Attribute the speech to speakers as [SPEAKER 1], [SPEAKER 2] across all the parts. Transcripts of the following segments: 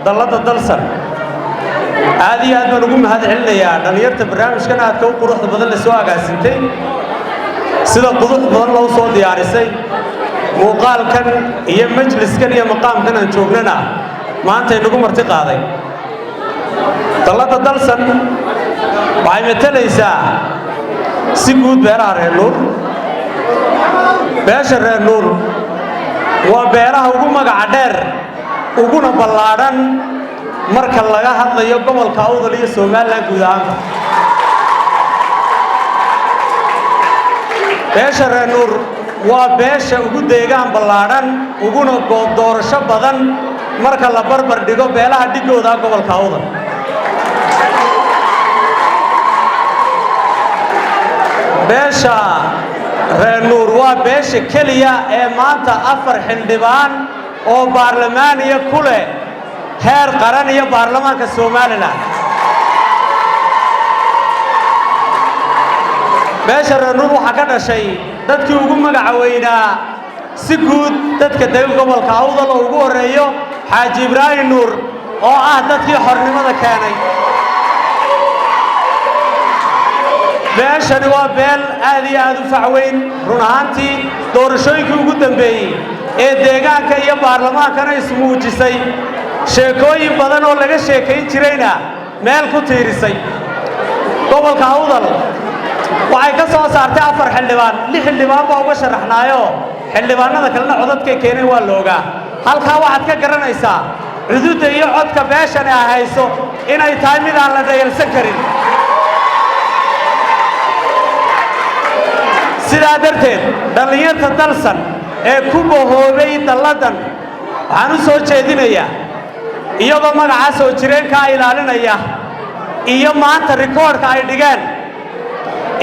[SPEAKER 1] dallada dalsan aad iyo aad baan ugu mahadcelinayaa dhalinyarta barnaamijkan aadka u quruxda badan la soo agaasintay sida qudux badan loo soo diyaarisay muuqaalkan iyo majliskan iyo maqaamkan aan joognana maanta inagu marti qaaday dallada dalsan waxay matalaysaa si guud beeraha reer nuur beesha reer nuur waa beeraha ugu magaca dheer uguna ballaadhan marka laga hadlayo gobolka Awdal iyo Soomaaliland guud ahaan beesha reer nuur waa beesha ugu deegaan ballaadhan uguna goob doorasho badan marka la barbar dhigo beelaha dhigooda gobolka Awdal beesha reer nuur waa beesha kaliya ee maanta 4 xildhibaan oo baarlamaaniya ku leh heer qaran iyo baarlamaanka Soomaaliland beesha reer nuur waxa ka dhashay dadkii ugu magaca weynaa si guud dadka deegaanka gobolka Awdal oo ugu horeeyo Xaaji Ibraahim Nuur oo ah dadkii xornimada keenay beeshani waa beel aad iyo aad u facweyn run ahaantii doorashooyinkii ugu dambeeyay ee deegaanka iyo baarlamaankana ismuujisay sheekooyin badan oo laga sheekayn jirayna meel ku tiirisay gobolka Awdal waxay ka soo saartay 4 xildhibaan 6 xildhibaan baa uga sharaxnaayo xildhibaanada kalena codadka keenay waa looga halka waxaad ka garanaysaa xuduudda iyo codka beeshani ay hayso inay tahay mid aan la dayalsan karin sidaa darteed dhalinyarta dalsan ee ku bohoobay dalladan waxaan u soo jeedinayaa iyagoo magaca soo jireenka ilaalinaya iyo maanta rikoodhka ay dhigeen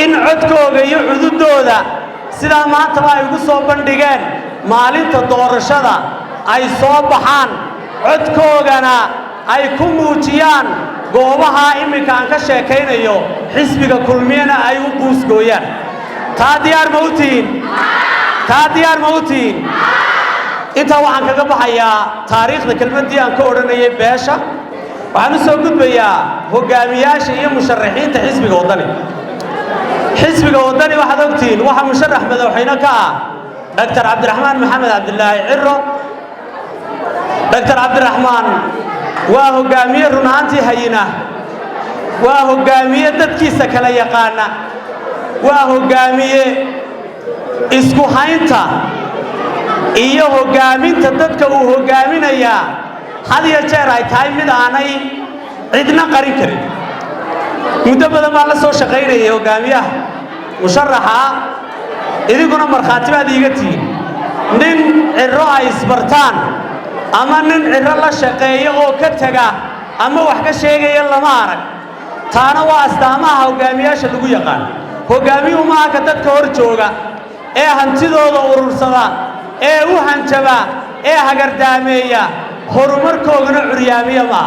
[SPEAKER 1] in codkooga iyo cududooda sidaa maanta ay ugu soo bandhigeen maalinta doorashada ay soo baxaan codkoogana ay ku muujiyaan goobaha iminka aan ka sheekaynayo xisbiga kulmiyana ay u quusgooyaan تاديار موتين انت waxaan kaga baxayaa taariikhda kelmadii aan ka oranayay beesha waxaan soo gudbayaa hogaamiyaasha iyo musharaxiinta xisbiga wadani waxaad ogtiin waxa musharax madaxweyne ka ah Dr. Cabdiraxmaan Maxamed Cabdullaahi Cirro Dr. Cabdiraxmaan waa hogaamiye runaantii hayina waa hogaamiye dadkiisa kala yaqaana waa hogaamiye isku haynta iyo hogaaminta dadka uu hogaaminaya had iyo jeer ay tahay mid aanay cidna qarin karin muddo badan baa la soo shaqaynayay hogaamiyaha musharaxa idiguna markhaati baad iiga tihiin nin Cirro ay isbartaan ama nin Cirro la shaqeeyo oo ka taga ama wax ka sheegaya lama arag taana waa astaamaha hogaamiyaasha lagu yaqaan hogaamiyuhu ma aha dadka hor jooga ee hantidooda urursada ee u hanjaba ee hagardaameeya horumarkoodana curyaamiya ma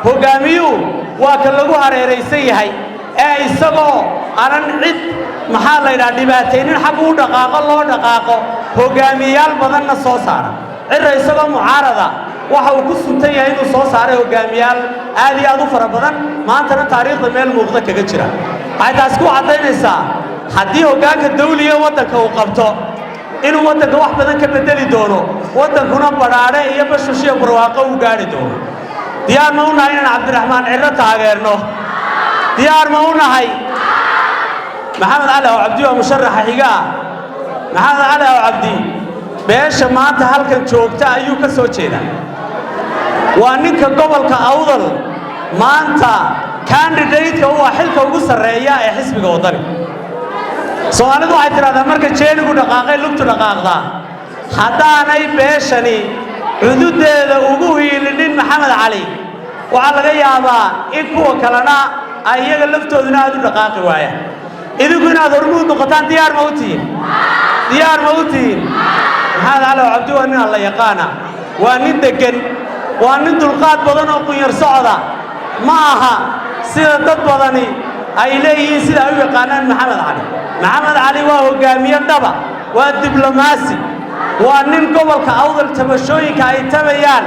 [SPEAKER 1] hogaamiyuhu waa ka lagu hareeraysan yahay ee isagoo aanan cid maxaa la yiraahdaa dhibaataynin xaq u dhaqaaqo loo dhaqaaqo hogaamiyaal badanna soo saara Cirro isagoo mucaarada waxa uu ku suntan yahay inuu soo saaray hogaamiyaal aad iyo aad u fara badan maantana taariikhda meel muuqda kaga jira waxay taas ku cadaynaysaa haddii hoggaanka dawliga waddanka uu qabto inuu waddanka wax badan ka bedeli doono waddankuna badhaadhe iyo bashashiyo barwaaqo uu gaari doono diyaar ma u nahay inaan Cabdiraxmaan Cirro taageerno diyaar ma u nahay maxamed cali oo cabdi waa musharaxa xiga maxamed cali oo cabdi beesha maanta halkan joogta ayuu ka soo jeedaa waa ninka gobolka Awdal maanta candidate-ka waa xilka ugu sareeya ee xisbiga wadani Soomaalidu waxay tiraahdaa marka jeeligu dhaqaaqay lugtu dhaqaaqda hadaanay beeshani cududeeda ugu hiilinin Maxamed Cali waxa laga yaabaa in kuwa kalena ay iyaga laftooduna aad u dhaqaaqi waayaan idigu inaad hormuud noqotaan diyaar ma u tihiin maxamed cali oo cabdi waa nin alla yaqaana waa nin degan waa nin dulqaad badan oo qunyar socda ma aha sida dad badani ay leeyihiin sida ay u yaqaanaan maxamed cali waa hogaamiye dhaba waa diblomaasi waa nin gobolka Awdal tabashooyinka ay tabayaan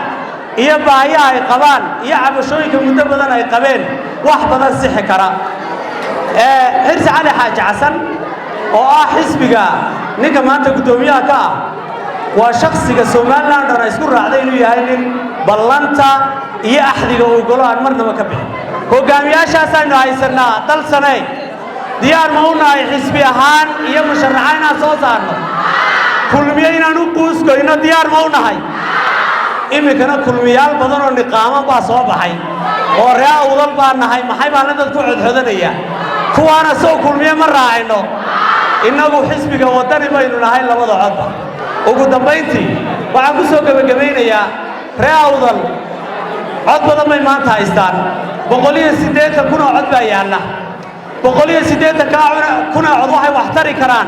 [SPEAKER 1] iyo baahiyaha ay qabaan iyo cabashooyinka muddo badan ay qabeen wax badan sixi kara xirsi cali xaaji xasan oo ah xisbiga ninka maanta guddoomiyaha ka ah waa shakhsiga Soomaaliland oo isku raacday inuu yahay nin ballanta iyo axdiga uu golahan marnaba ka bixin hogaamiyaashaas aynu haysanaa dal sanay diyaar ma u nahay xisbi ahaan iyo musharaxiina soo saarno kulmiye inaan u quuskoyno diyaar ma u nahay imikana kulmiyaal badan oo niqaamo baa soo baxay oo reer awdal baa nahay maxay baan dad ku codcodanaya kuwaana soo kulmiye ma raacino inagu xisbiga wadani baynu nahay labada codba ugu dambeyntii waxaan ku soo gabagabeynayaa reer awdal cod badan bay maanta haystaan 180 kun oo cod baa yaalla 180 kun oo cod waxay wax tari karaan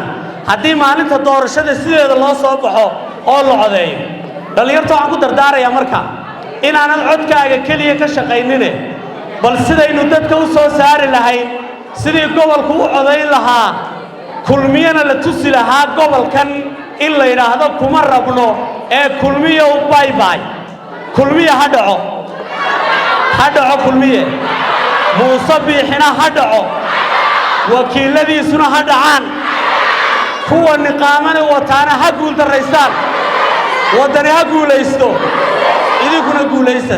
[SPEAKER 1] haddii maalinta doorashada sideeda loo soo baxo oo la codeeyo dhalinyarta waxaan ku dardaarayaa marka inaanad codkaaga keliya ka shaqaynine bal sidaynu dadka u soo saari lahayn sidii gobolku u codayn lahaa kulmiyana la tusi lahaa gobolkan in la yiraahdo kuma rabno ee kulmiyo bye bye kulmiyo ha dhaco kulmiye muuse biixina ha dhaco wakiiladiisuna ha dhacaan kuwa niqaamana wataana ha guul daraystaan wadani ha guulaysto idinkuna guulaysta